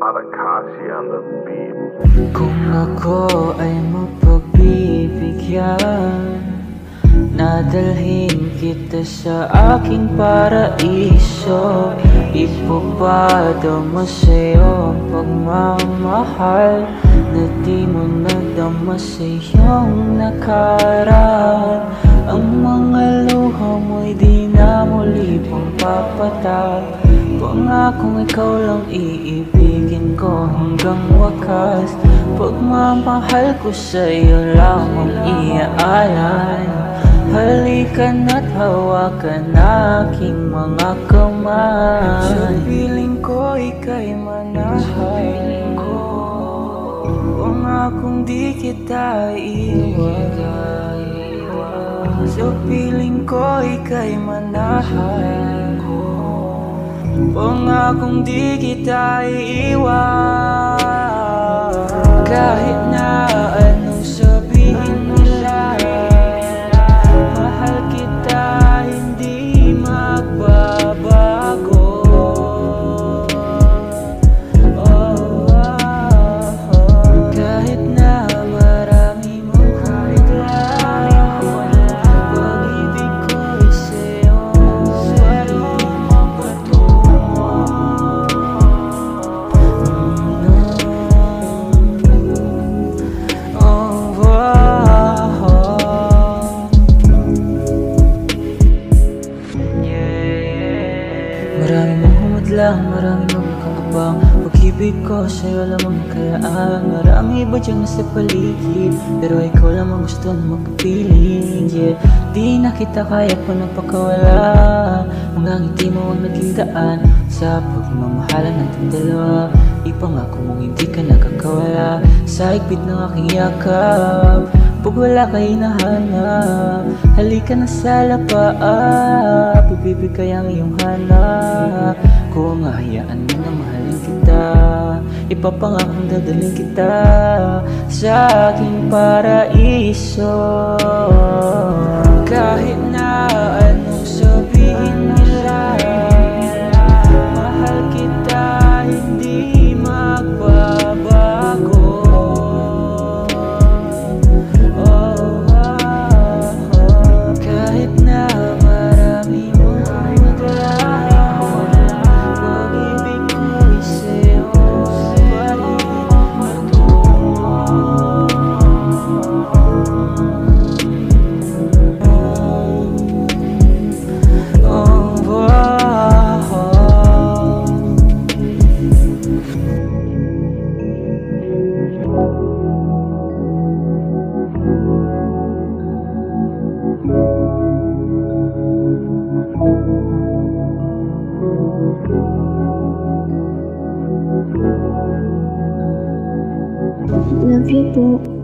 Marakashi on the beat. Kung ako ay mapagbibigyan, nadalhin kita sa aking paraiso. Ipapado mo sa'yo ang pagmamahal na di mo nadama sa iyong nakaraan. Ang mga luha mo'y di na muli pang papatak. Pangakong ikaw lang iibigin ko hanggang wakas. Pagmamahal ko sa'yo lamang iaalay. Halika na't hawakan aking mga kamay. Sa piling ko ika'y manahay ko. Pangakong di kita iiwan. Sa piling ko ika'y manahay ko. Pangakong di kita iiwan. Kahit na anong sabihin nila, mahal kita, hindi magbabago. Kahit na marami mong hagdan, pag-ibig ko'y sa'yo ay mapatungo. Marami mong humadlang, marami mong kakabang. Pag-ibig ko sa'yo lamang kayaan. Marami iba dyan nasa paligid, pero ikaw lamang gusto na magpiling. Yeah, di na kita kaya pa napakawala. Mga ngiti mo ang naging daan sa pagmamahalan natin dalawa. Ipangako mong hindi ka nakakawala sa higpit ng aking yakap. Pag wala ka hinahanap, halika na sa lapaap. Ibibigay ang iyong hanap. Kung hahayaan mo na mahalin kita, ipapangakong dadalhin kita sa aking paraiso. Kahit na anong sabihin nila, mahal kita, hindi magbabago. Kahit na marami mong hagdan, pag-ibig ko'y sa'yo ay matungo. Love you po.